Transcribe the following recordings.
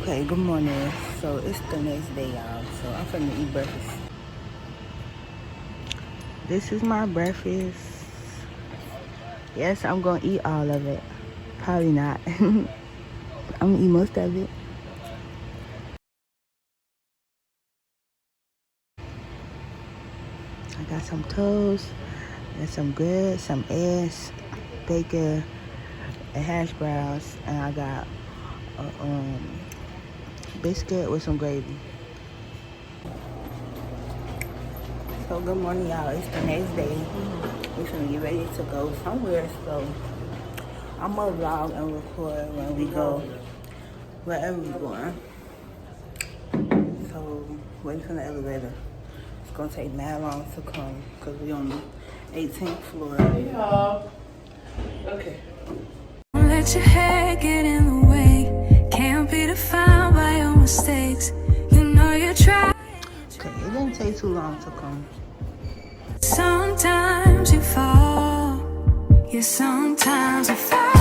Okay, good morning. So it's the next day, y'all. So I'm finna eat breakfast. This is my breakfast. Yes, I'm gonna eat all of it. Probably not. I'm gonna eat most of it. I got some toast, and some grits, some eggs, bacon, and hash browns, and I got a biscuit with some gravy. So good morning, y'all. It's the next day. We're gonna get ready to go somewhere. So I'm gonna vlog and record when we go wherever we're going. So waiting for the elevator. It's gonna take mad long to come because we on the 18th floor. Yeah. Okay. Don't let your head get in the way. Can't be defined by your mistakes. You know you try. Okay, it didn't take too long to come. Sometimes you fall. Yeah, sometimes you fall.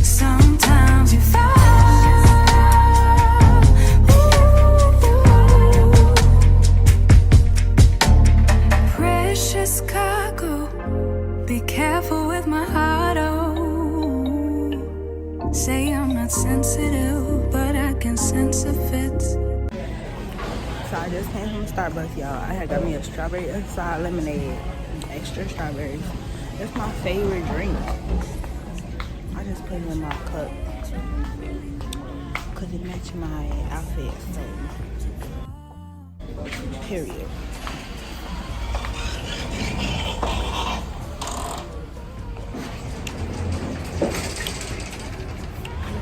Sometimes you fall. Precious cargo. Be careful with my heart, oh. Say I'm not sensitive, but I can sense if it's. So I just came from Starbucks, y'all. I had got me a strawberry inside lemonade, extra strawberries. That's my favorite drink. I just put it in my cup because it matched my outfit, so period.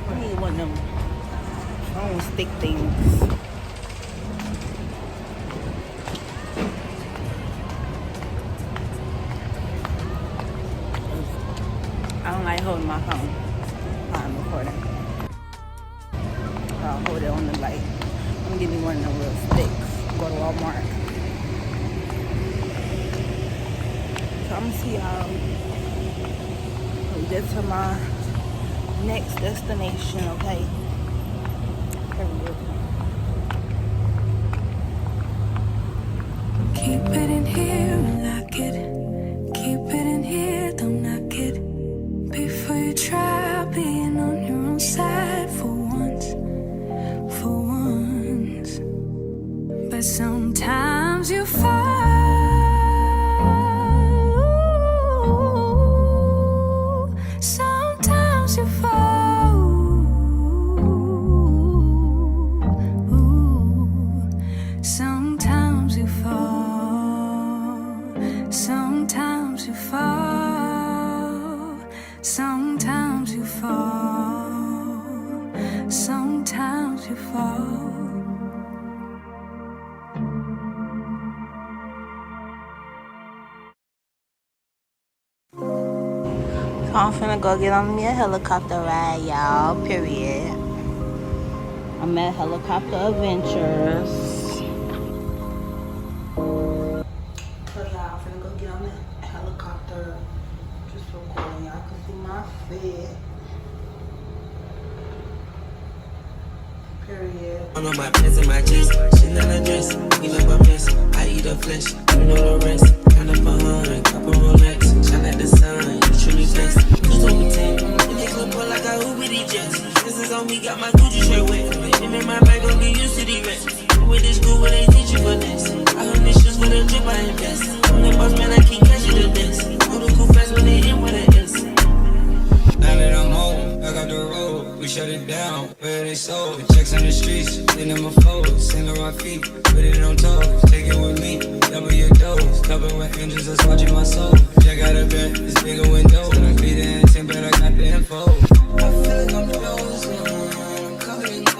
I need one of them phone stick things. I don't like holding my phone while I'm recording. So I'll hold it on the light. I'm gonna give me one of them little sticks. Go to Walmart. So I'm gonna see y'all when we get to my next destination, okay? Keep it in here and lock it. Keep it in here, don't knock it. Before you try being on your own side for once. For once. But sometimes you fall. Sometimes you fall. Sometimes you fall. Sometimes you fall. Sometimes you fall. Sometimes you fall. So I'm finna go get on me a helicopter ride, y'all, period. I'm at Helicopter Adventures. So y'all, I'm finna go get on the helicopter. Just recording, y'all can see my fit. Period. I know my pants and my chest, shit on the dress, clean up my mess. I eat the flesh, you know the rest. Count up a hundred, couple Rolex, shine at the sun, you truly blessed. You told me 10, you make look more like I hoop with these jets. This is on me, got my Gucci shirt wet. And in my bag, don't get used to the rest. With this school where they teach you for this. I own these shoes with a drip, I invest. I'm the boss man, I keep catching the dance. All the cool fast when they in with it is. Now that I'm home, back up the road, we shut it down, where they sold. The checks on the streets, in them a fold, sand on my feet, put it on toes, take it with me, double your dose, covered with angels that's watching my soul. Check out a bed, it's bigger window, and I be the intent, but I got the info. I feel like I'm frozen, I'm covered in gold.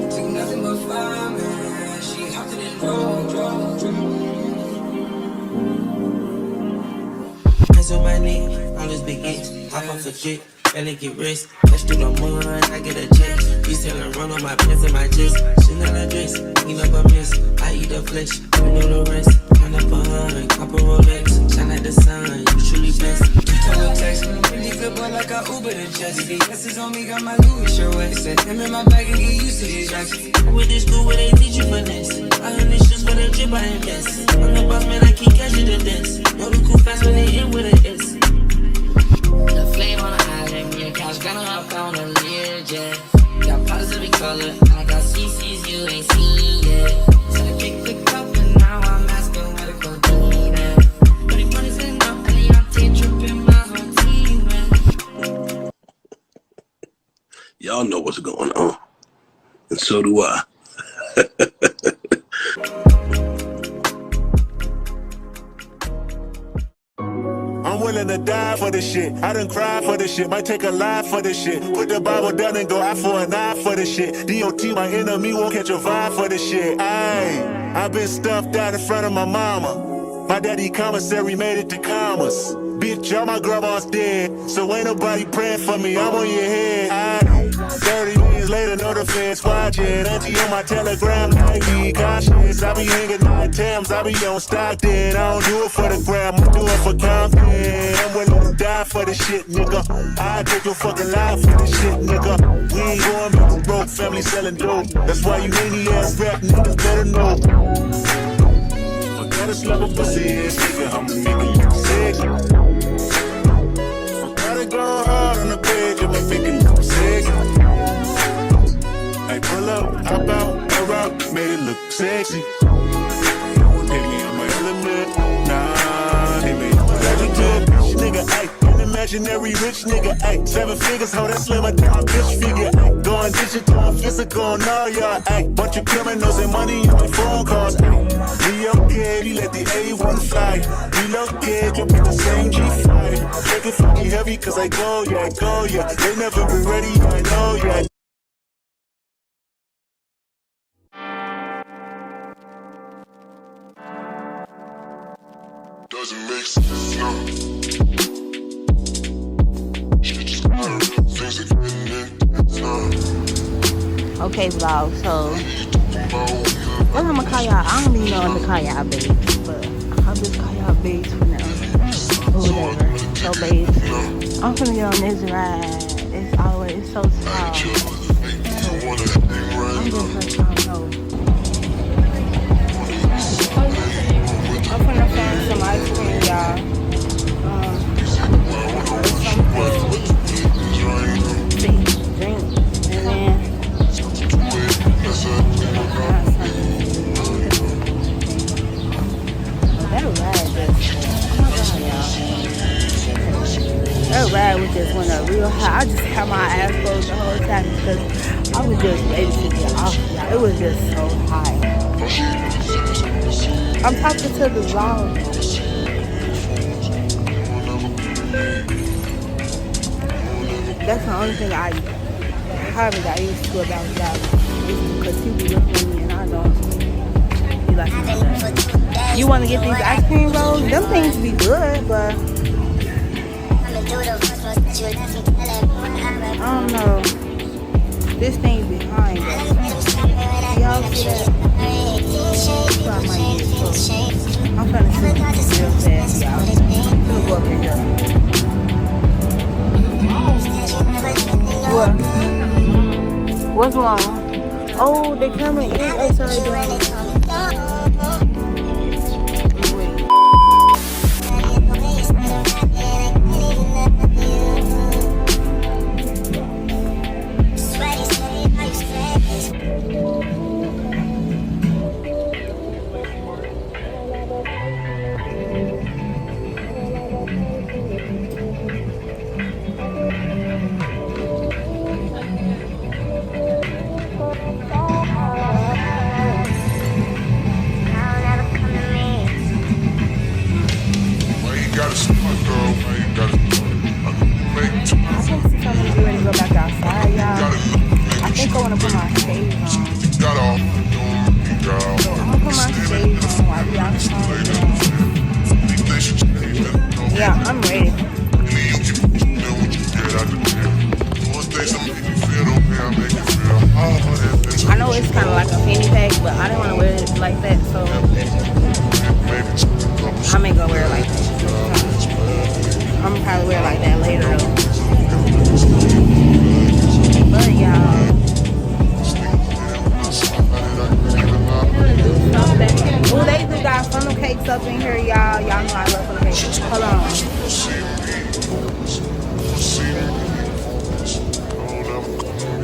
Took nothing but fire, man. She hopped in and drove. that nigga. All this big X, hop off the jet, barely get rest. Catch through the mud, I get a check. We selling run on my pants and my chest. Chanel dress, clean up a mess. I eat the flesh, you know the rest. Turn up a hun, copper Rolex. Shine like the sun, you truly blessed. Total text, really good boy like I Uber to Jesse. VS's on me, got my Louis shirt wet. Said him in my bag and get used to these racks. I went to school where they teach you finesse. I earn these shoes for the drip I invest. I'm the boss man, I keep catching the dance. Know the cool fast when they hit with an S. The flame on the island, me and Couch gonna hop on a Learjet. Got potters every color, I got CCs you ain't seen yet. So I kick the cup and now I'm asking where to go do that. But the money's enough, and the octane tripping my whole team, man. Y'all know what's going on, and so do I. I'm willing to die for this shit. I done cried for this shit. Might take a life for this shit. Put the Bible down and go eye for an eye for this shit. DOT, my enemy, won't catch a vibe for this shit. Ayy, I been stuffed out in front of my mama. My daddy commissary made it to commas. Bitch, all my grandma's dead, so ain't nobody praying for me. I'm on your head. 30 years later, know the feds watching. Auntie on my telegram, I be cautious. I be hanging nine Tams, I be on Stockton. I don't do it for the gram, I do it for Compton. I'm willing to die for this shit, nigga. I take your fucking life for this shit, nigga. We ain't going back to broke, family selling dope. That's why you ain't ass rap niggas better know. Gotta slap a pussy ass nigga, I'ma make it look sexy. Gotta go hard on the page, I'ma make it look sexy. Hey, pull up, hop out, air out, made it look sexy. Hit me on my element, nah, hit me on my legendary bitch nigga, ayy. An imaginary rich nigga, ayy. 7 figures, how that slimmer than my bitch figure, ayy. Going digital, physical, no, y'all, ayy. Bunch of criminals and money on my phone calls, ayy. We okay, we let the A1 fly. We okay, jump in the same G5. Take it funky heavy, cause I go, yeah, They never been ready, I know, yeah. Doesn't make sense, no. Shit just matter, things are getting intense, Okay, vlog, so what I'm gonna call y'all? I don't even know what to call y'all babes, but I'll just call y'all babes for now. Or whatever. So babes, I'm gonna get on this ride. It's always so small. I'm just let y'all know. I'm gonna find some ice cream, y'all. Drink, and then that ride was just went up real high. I just had my eyes closed the whole time because I was just ready to get off, y'all. It was just so high. I'm talking to the vlog. That's the only thing I haven't got used to about that. Because people look at me and I don't be like that. You want to get these ice cream rolls? Them things be good, but I don't know. This thing behind us. Y'all see that? So I might get it. I'm trying to see real fast, y'all. I'm gonna go up in here. What? What's wrong? Oh, the camera is upside down. I think I want to put my shades on. So I'm gonna put my shades on while we outside. Yeah, I'm ready. hair like that later though. But y'all, oh, they do got funnel cakes up in here, y'all. Y'all know I love funnel cakes. Hold on.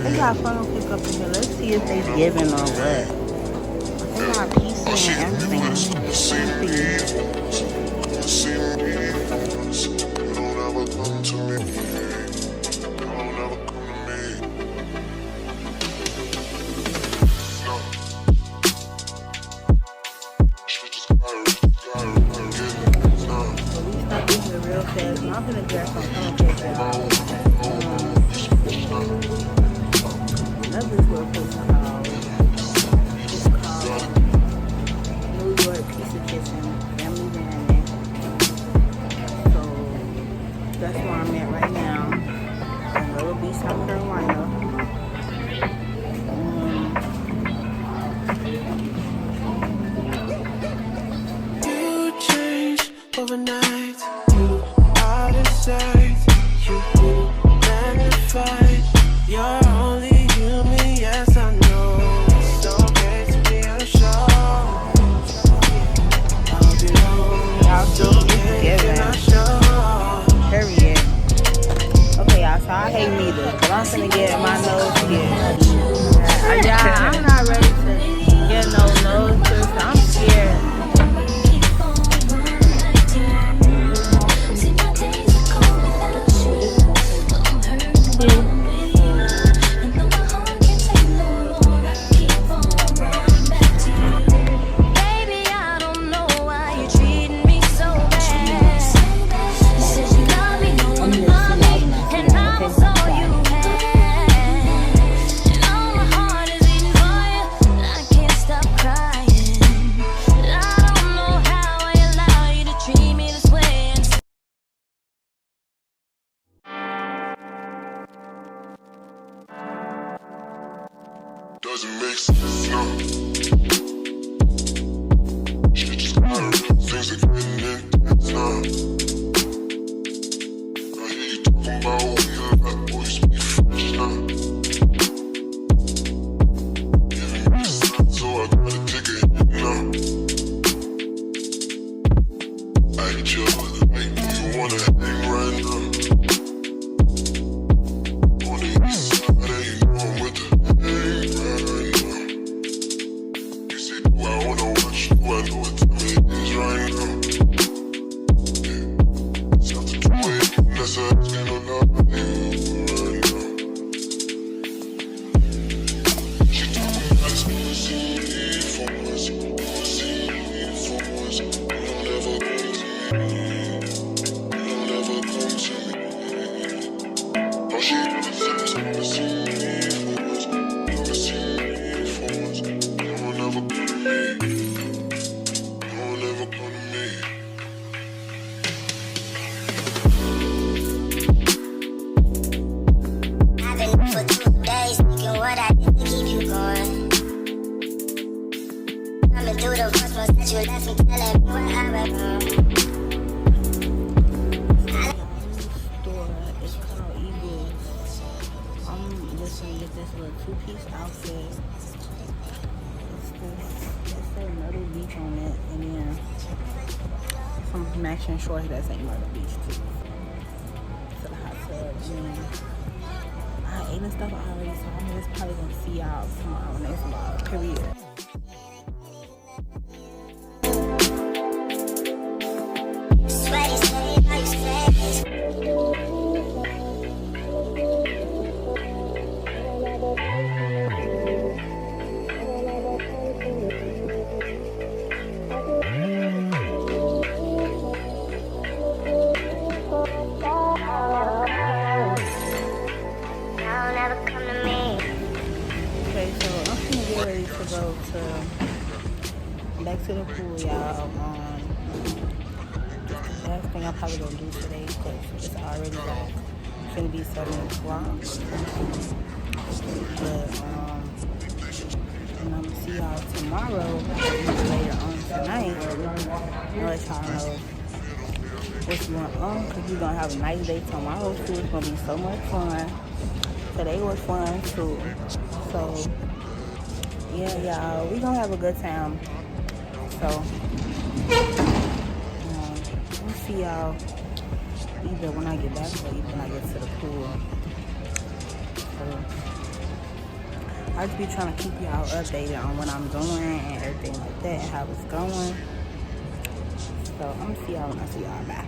They got funnel cake up in here. Let's see if they giving or what. They got pieces and everything. Let's see. Real fast. I'm gonna grab some funnel cake. Love this little place called. It's called New York Pizza Kitchen, Family Dining. So that's where I'm at right now in Myrtle Beach, South Carolina. You change overnight. You out of sight. You magnified. You're only human, yes I know. It's okay to be unsure. Y'all still together. Period. Okay, y'all, so I hate neither. But I'm finna get my nose pierced. Yeah, I'm not ready to get no nose pierced. I'm scared. Doesn't make sense, no. Shit just got things are getting intense, huh? I hear you talking about who you rap, boy, speak French, huh? Giving me signs, so I gotta take a hit now. I hate you like you wanna hang right now. On the east side, and you know I'm with the hang right now. You say, do I wanna watch you? I know what time it is right now. Yeah. It's after 2 a.m. That's asking a lot of you right now. She told me that's gonna see me for once. See me for once. You don't ever come to me. You don't ever come to me. Oh, she never said it's gonna see me for once. Gonna see me for once. You don't ever come to me. You don't ever come to me. I've been up for 2 days thinking what I did to keep you going. Coming through the voice that you left me telling me what I was wrong. Store. It's called Eagles. I'm just gonna get this little 2-piece outfit. It's say Myrtle Beach on it, and then some matching shorts that say Myrtle Beach too. To the hot tub. And then I ate and stuff already, so I'm just probably gonna see y'all tomorrow next vlog. Period. Sweaty, steady, how you stay? Y'all never come to me. Okay, so I'm gonna get ready to go back to the pool, y'all. The last thing I'm probably gonna do today because it's already like gonna be 7 o'clock. But and I'm gonna see y'all tomorrow, later on tonight. I'll let y'all know what's going on, because we're gonna have a nice day tomorrow too. It's gonna be so much fun. Today was fun too. So yeah, y'all, we gonna have a good time. So we'll see y'all either when I get back or even when I get to the pool. So I just be trying to keep y'all updated on what I'm doing and everything like that and how it's going. So I'm gonna see y'all when I see y'all back.